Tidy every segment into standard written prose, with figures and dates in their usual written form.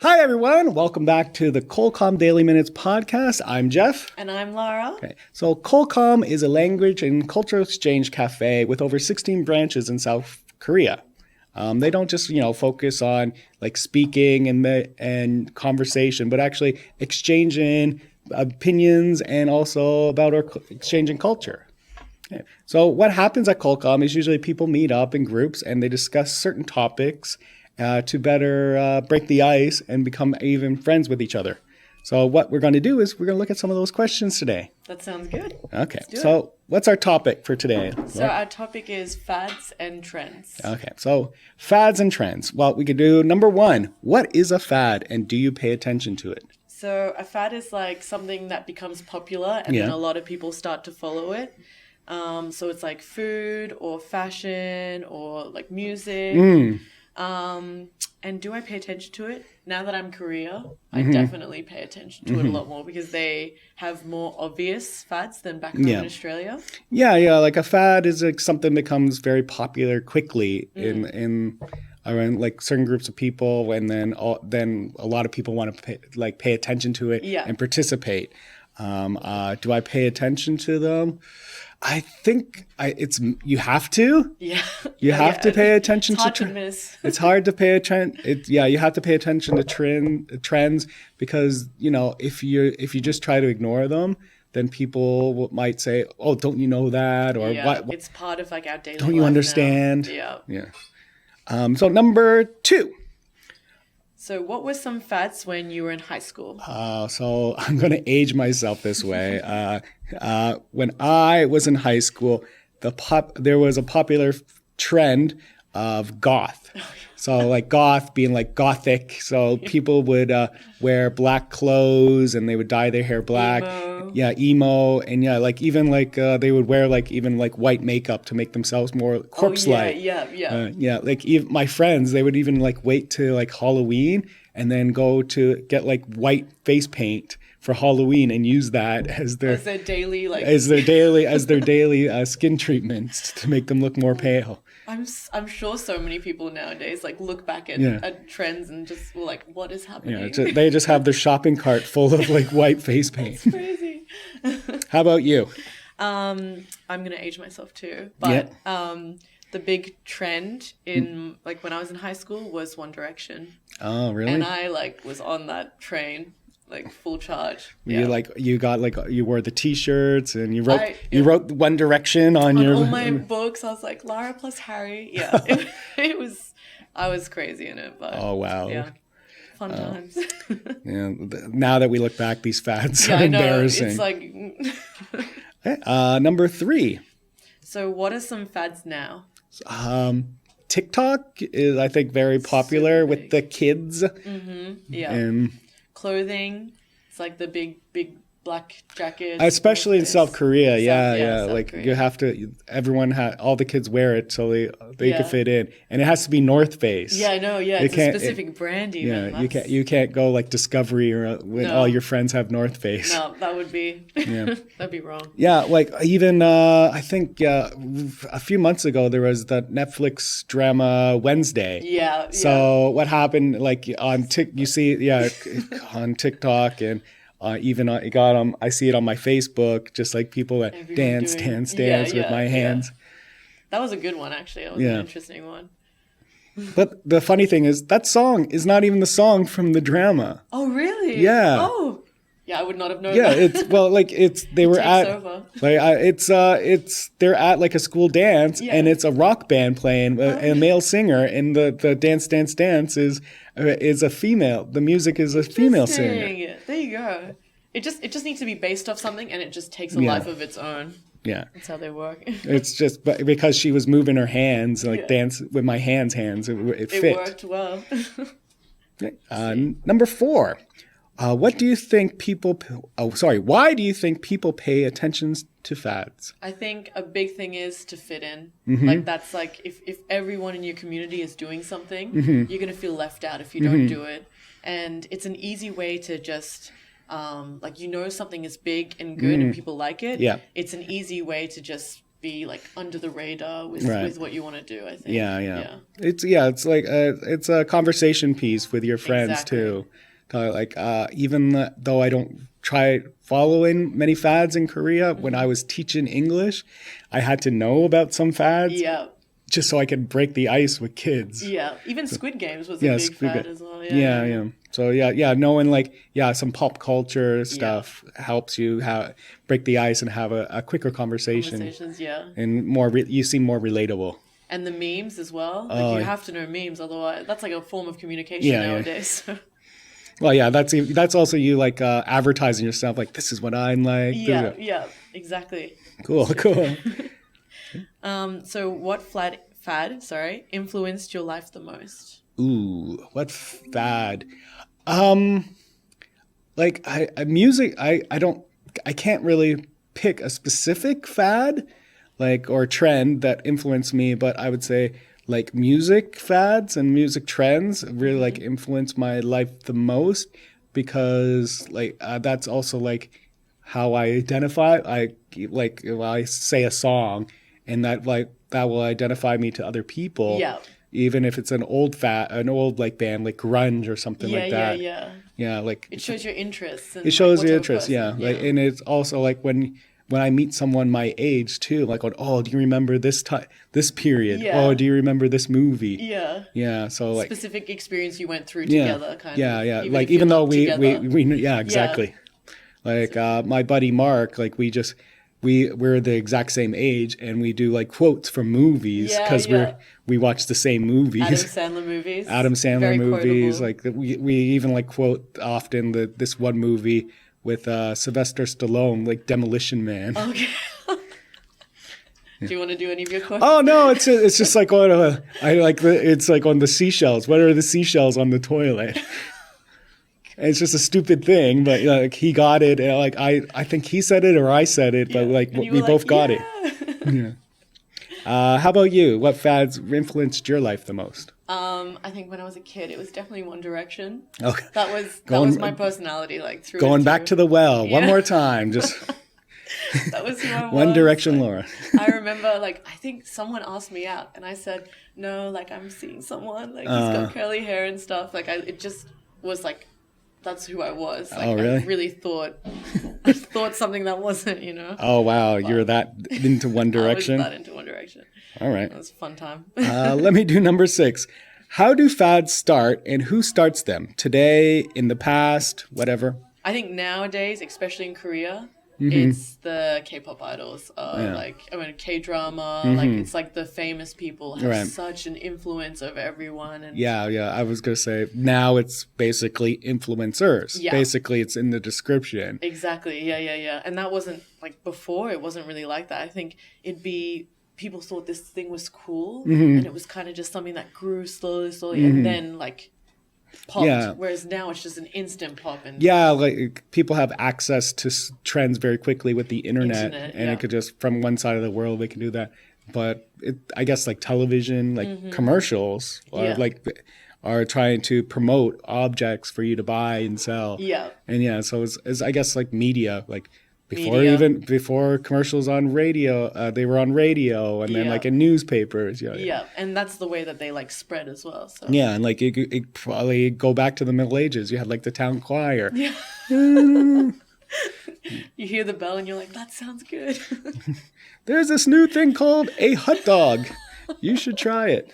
Hi, everyone. Welcome back to the culcom Daily Minutes podcast. I'm Jeff. And I'm Lara. Okay. So culcom is a language and cultural exchange cafe with over 16 branches in South Korea. They don't just, focus on like speaking and conversation, but actually exchanging opinions and also about our exchanging culture. Okay. So what happens at culcom is usually people meet up in groups and they discuss certain topics to better break the ice and become even friends with each other. So what we're going to do is we're going to look at some of those questions today. That sounds good. Okay. So what's our topic for today? So our topic is fads and trends. Okay. So fads and trends. Well, we could do number one. What is a fad and do you pay attention to it? So a fad is like something that becomes popular and then a lot of people start to follow it. So it's like food or fashion or like music. And do I pay attention to it? Now that I'm Korea, I definitely pay attention to it a lot more because they have more obvious fads than back home in Australia. Yeah. Like a fad is like something that becomes very popular quickly in around like certain groups of people, and then a lot of people want to pay attention to it and participate. Do I pay attention to them? I think you have to. Yeah. You have to pay attention to trends. It's hard to pay attention. You have to pay attention to trends because, if you just try to ignore them, then people might say, "Oh, don't you know that?" Or what? It's part of like our daily life. Don't you understand? Now. Yeah. So number 2. So what were some fads when you were in high school? So I'm going to age myself this way. When I was in high school, there was a popular trend of goth. So like goth being like gothic. So people would wear black clothes and they would dye their hair black. Emo. Yeah, emo. And like even like they would wear like even like white makeup to make themselves more corpse-like. Like even my friends, they would even like wait to like Halloween and then go to get like white face paint for Halloween and use that as their daily skin treatments to make them look more pale. I'm sure so many people nowadays like look back at trends and just were like, what is happening? Yeah, they just have their shopping cart full of like white face paint. It's crazy. How about you? I'm gonna age myself too, but the big trend in like when I was in high school was One Direction. Oh, really? And I like was on that train. Like full charge. You wore the T-shirts and you wrote One Direction on all my books. I was like Lara plus Harry. Yeah, it was. I was crazy in it, but oh wow, yeah, fun times. Yeah, now that we look back, these fads are embarrassing. It's like number 3. So, what are some fads now? TikTok is, I think, very popular with the kids. Yeah. And clothing, it's like the big black jackets, especially in South Korea. South like Korea. you have to, all the kids wear it so they can fit in, and it has to be North Face. I know. It's a specific brand even. You can't go like Discovery or when all your friends have North Face. No, that would be that'd be wrong. Like even I think a few months ago there was that Netflix drama Wednesday. So what happened like on on TikTok and even I see it on my Facebook, just like people that dance with my hands. That was a good one, actually. That was an interesting one. But the funny thing is, that song is not even the song from the drama. Oh, really? Yeah. Oh, yeah. I would not have known that. They're at like a school dance, and it's a rock band playing, and a male singer, and the dance is a female. The music is a female singer. There you go. It just needs to be based off something, and it just takes a life of its own. Yeah, that's how they work. It's just because she was moving her hands, like dance with my hands. It fit. It worked well. Number 4. Why do you think people pay attention to fads? I think a big thing is to fit in. Like that's like if everyone in your community is doing something, you're going to feel left out if you don't do it. And it's an easy way to just something is big and good and people like it. Yeah. It's an easy way to just be like under the radar with what you want to do, I think. Yeah. It's like it's a conversation piece with your friends too. Like even though I don't try following many fads in Korea, when I was teaching English, I had to know about some fads. Yeah. Just so I could break the ice with kids. Yeah, even Squid Games was a big fad as well. Yeah. So knowing like some pop culture stuff helps you break the ice and have a quicker conversation. Conversations, and you seem more relatable. And the memes as well. Like you have to know memes, otherwise that's like a form of communication nowadays. Well, that's also you like advertising yourself. Like this is what I'm like. Yeah, exactly. Cool. So what fad influenced your life the most? Ooh, what fad? Like music, I can't really pick a specific fad, like, or trend that influenced me, but I would say like music fads and music trends really like influence my life the most, because like that's also like how I identify. If I say a song, and that will identify me to other people. Yeah. Even if it's an old like band like grunge or something like that. Yeah, like it shows your interests. It shows your interests, Like, and it's also like when I meet someone my age too, like, oh, do you remember this period? Yeah. Oh, do you remember this movie? Yeah. Yeah. So like specific experience you went through together, kind of. Yeah. Like even though we exactly. Like my buddy Mark, like we're the exact same age, and we do like quotes from movies because we watch the same movies. Adam Sandler Very movies. quotable. Like we even like quote often this one movie with Sylvester Stallone, like Demolition Man. Okay. Do you want to do any of your quotes? Oh no, it's just like it's like on the seashells. What are the seashells on the toilet? It's just a stupid thing, but like he got it. And like I think he said it or I said it, but like we both got it. Yeah. How about you? What fads influenced your life the most? I think when I was a kid, it was definitely One Direction. Okay. That was my personality, like through going back to the well one more time. Just that was who I was. One Direction, Laura. I remember, like, I think someone asked me out, and I said no. Like I'm seeing someone. Like he's got curly hair and stuff. Like it just was like. That's who I was. Like, oh, really? I really thought something that wasn't, Oh, wow. You're that into One Direction? I was that into One Direction. All right. It was a fun time. Let me do number 6. How do fads start and who starts them? Today, in the past, whatever? I think nowadays, especially in Korea, it's the K-pop idols. K-drama. Like, it's like the famous people have such an influence over everyone. And yeah. I was going to say, now it's basically influencers. Yeah. Basically, it's in the description. Exactly. Yeah. And that wasn't, like, before, it wasn't really like that. I think people thought this thing was cool, and it was kind of just something that grew slowly, and then, like, popped, whereas now it's just an instant pop. And like people have access to trends very quickly with the internet and it could just, from one side of the world, they can do that. But I guess like television, like commercials are trying to promote objects for you to buy and sell. Yeah. And so it's I guess like media, like before commercials on radio, they were on radio and then like in newspapers. Yeah, and that's the way that they like spread as well. So. Yeah, and like it probably go back to the Middle Ages. You had like the town choir. Yeah. You hear the bell and you're like, that sounds good. There's this new thing called a hot dog. You should try it.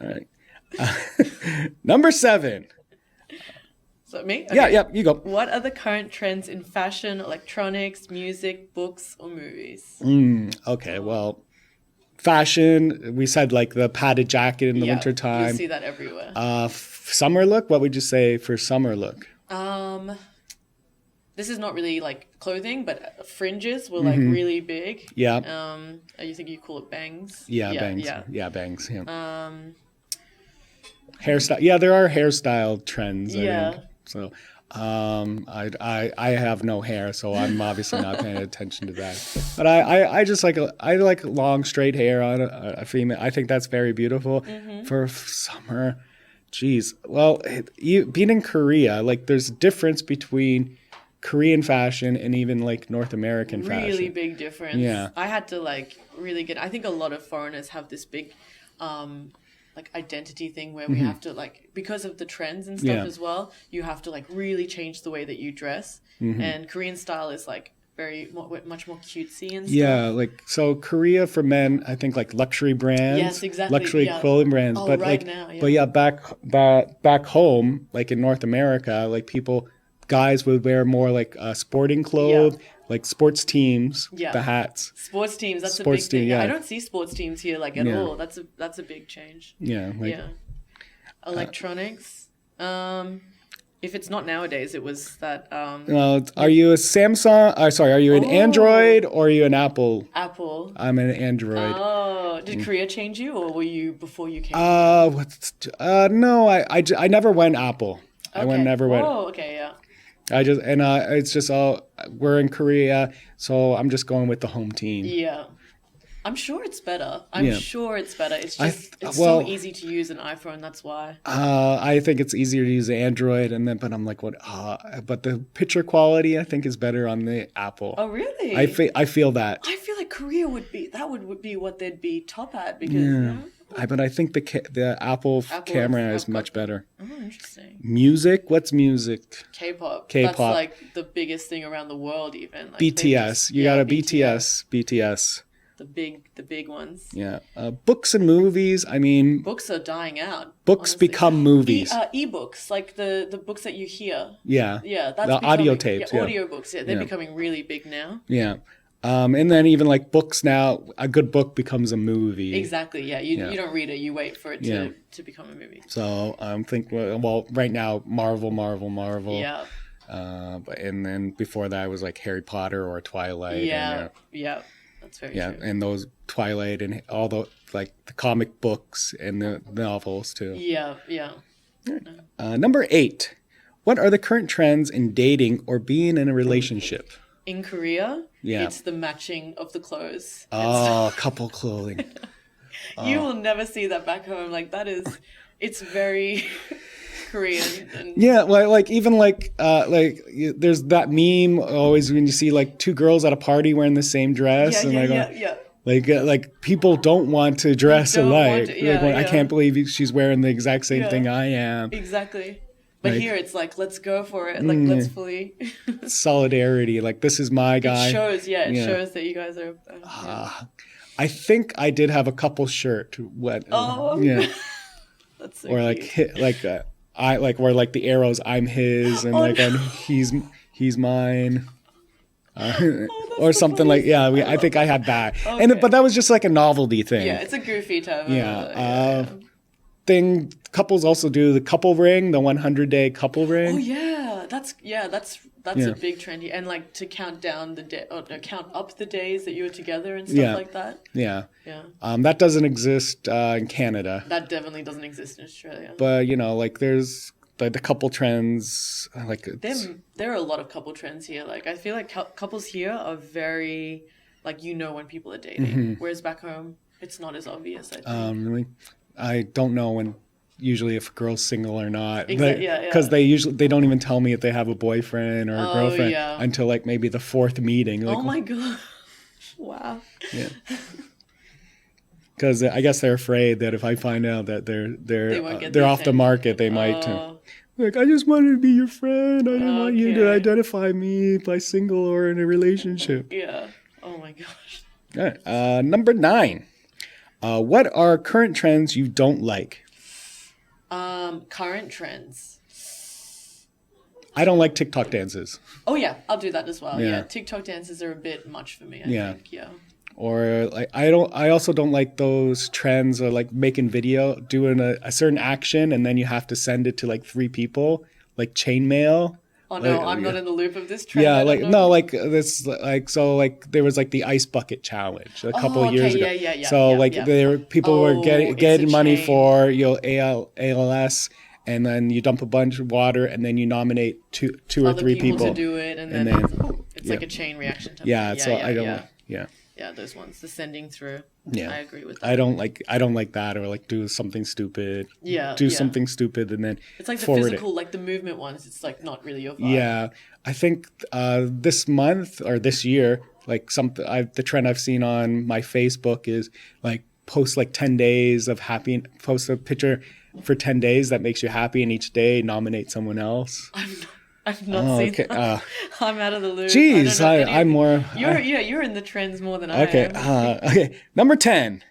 All right. Number 7. So me? Okay. Yeah, you go. What are the current trends in fashion, electronics, music, books, or movies? Okay, well, fashion, we said like the padded jacket in the wintertime. You see that everywhere. Summer look, what would you say for summer look? This is not really like clothing, but fringes were like really big. Yeah. You think you call it bangs? Yeah, bangs. Yeah, bangs. Yeah. Hairstyle. Yeah, there are hairstyle trends. I think. So I have no hair, so I'm obviously not paying attention to that. But I just like long straight hair on a female. I think that's very beautiful for summer. Jeez. Well, being in Korea, like there's a difference between Korean fashion and even like North American fashion. Really big difference. Yeah. I had to like really get. I think a lot of foreigners have this big, like identity thing where we have to like, because of the trends and stuff as well. You have to like really change the way that you dress, and Korean style is like much more cutesy and stuff. Yeah, like so Korea for men, I think like luxury brands. Yes, exactly. Luxury clothing brands. Oh, but right like now, yeah. but yeah, back home, like in North America, like guys would wear more like sporting clothes, like sports teams, the hats. Sports teams, that's sports a big thing. team, I don't see sports teams here like at all. That's a big change. Yeah. Like, Electronics. If it's not nowadays, it was that. are you a Samsung? Are you an Android or are you an Apple? Apple. I'm an Android. Oh, did Korea change you, or were you before you came? No, I never went Apple. Okay. Never went. Oh, okay, yeah. It's just we're in Korea, so I'm just going with the home team. Yeah. I'm sure it's better. It's just it's well, so easy to use an iPhone. That's why. I think it's easier to use Android, but I'm like, what? But the picture quality, I think, is better on the Apple. Oh, really? I feel that. I feel like Korea would be what they'd be top at because. But I think the Apple camera is much better. Oh, interesting. Music? What's music? K-pop. K-pop. That's like the biggest thing around the world, even. Like BTS. You got a BTS. The big ones. Yeah. Books and movies. I mean, books are dying out. Books honestly. become movies. E-books, like the books that you hear. Yeah. Yeah, that's the audio tapes. Yeah, audio books. Yeah, they're becoming really big now. Yeah. And then even like books now, a good book becomes a movie. Exactly. Yeah. You don't read it. You wait for it to become a movie. So I'm thinking, well, right now, Marvel. Yeah. And then before that, it was like Harry Potter or Twilight. Yeah. Yeah. That's very true. And those Twilight and all the like the comic books and the novels too. Yeah. Yeah. Number 8. What are the current trends in dating or being in a relationship? In Korea, Yeah. It's the matching of the clothes. Oh, couple clothing. You will never see that back home. Like it's very Korean. And Yeah, like even there's that meme always when you see like two girls at a party wearing the same dress, yeah. Like people don't want to dress Don't want alike. to- I can't believe she's wearing the exact same thing I am. Exactly. But Like- here it's like, let's go for it. Like, let's fully. Solidarity, like this is my guy. It shows, Yeah. shows that you guys are. I think I did have a couple shirt. Yeah. That's so Or cute. I like where like the arrows I'm his and and he's mine. Or something like I think I had that. Okay. But that was just like a novelty thing. Yeah, it's a goofy type. Thing couples also do the couple ring, the 100-day couple ring. Oh yeah, that's a big trend here. And like to count down count up the days that you were together and stuff like that. Yeah. Yeah. That doesn't exist in Canada. That definitely doesn't exist in Australia. But like there's the couple trends like there are a lot of couple trends here. Like I feel like couples here are very like when people are dating, whereas back home it's not as obvious. I think. really, I don't know when usually if a girl's single or not. Yeah. Because they don't even tell me if they have a boyfriend or a girlfriend until like maybe the 4th meeting. Like, oh my god! Wow. Yeah. Because I guess they're afraid that if I find out that they're off the market, they might. Like, I just wanted to be your friend. I didn't want you to identify me by single or in a relationship. Yeah. Oh my gosh. All right. Number 9. What are current trends you don't like? Current trends. I don't like TikTok dances. Oh yeah, I'll do that as well. Yeah. Yeah, TikTok dances are a bit much for me. I think. Yeah. Or like I also don't like those trends of like making video, doing a certain action, and then you have to send it to like 3 people, like chainmail. Oh no, I'm not in the loop of this trend. Yeah, this there was like the ice bucket challenge a couple of years ago. Yeah. So people were getting money for ALS, and then you dump a bunch of water, and then you nominate two or three people to do it, and then it's like a chain reaction. I don't. Yeah. Yeah, those ones, the sending through. Yeah, I agree with that. I don't like that, or like do something stupid. Yeah, do something stupid and then it's like the forward physical, it. like the movement ones. It's like not really your vibe. Yeah, I think this month or this year, like the trend I've seen on my Facebook is like post like 10 days of happy. Post a picture for 10 days that makes you happy, and each day nominate someone else. I've not seen okay. that. I'm out of the loop. Geez, I'm more. You're in the trends more than I am. Okay. Number 10.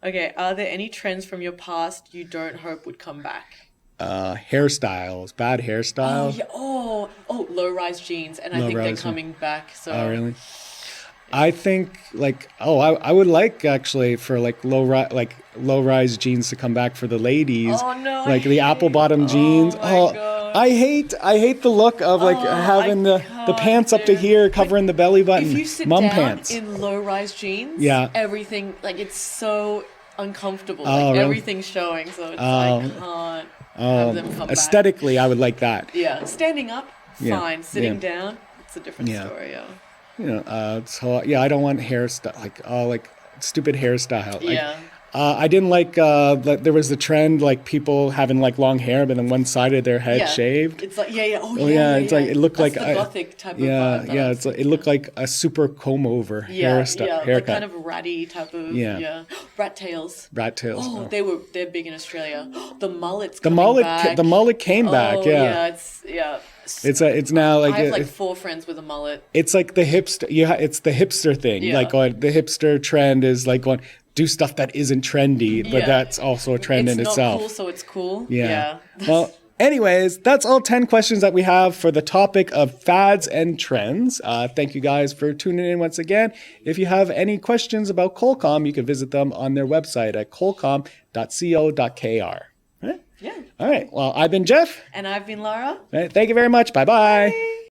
Okay. Are there any trends from your past you don't hope would come back? Hairstyles, bad hairstyles. Oh, yeah. Low-rise jeans, and I think they're coming back. So. Oh, really? I think like I would like actually for like low-rise jeans to come back for the ladies. Oh no! Like the apple bottom jeans. Oh my God. I hate the look of like having the pants up to here covering the belly button. If you sit Mum down pants. in low-rise jeans, everything like it's so uncomfortable. Like really? everything's showing, so it's I can't have them come aesthetically, I would like that. Yeah, standing up, fine. Sitting down, it's a different story. Yeah. You know, so yeah, I don't want hairstyle like stupid hairstyle. Like, I didn't like there was the trend like people having like long hair, but then one side of their head shaved. It's like it's like it looked That's like the gothic type of vibe. It's like, it looked like a super comb over haircut. Like kind of ratty type of rat tails. Oh, they're big in Australia. The mullet's the mullet came back. It's now like I have like 4 friends with a mullet. It's like the hipster. It's the hipster thing. Yeah. Like the hipster trend is like going do stuff that isn't trendy, but that's also a trend in itself. It's not cool, so it's cool. Yeah. Well, anyways, that's all 10 questions that we have for the topic of fads and trends. Thank you guys for tuning in once again. If you have any questions about culcom, you can visit them on their website at culcom.co.kr. Right? Yeah. All right. Well, I've been Jeff. And I've been Lara. All right, thank you very much. Bye-bye. Bye.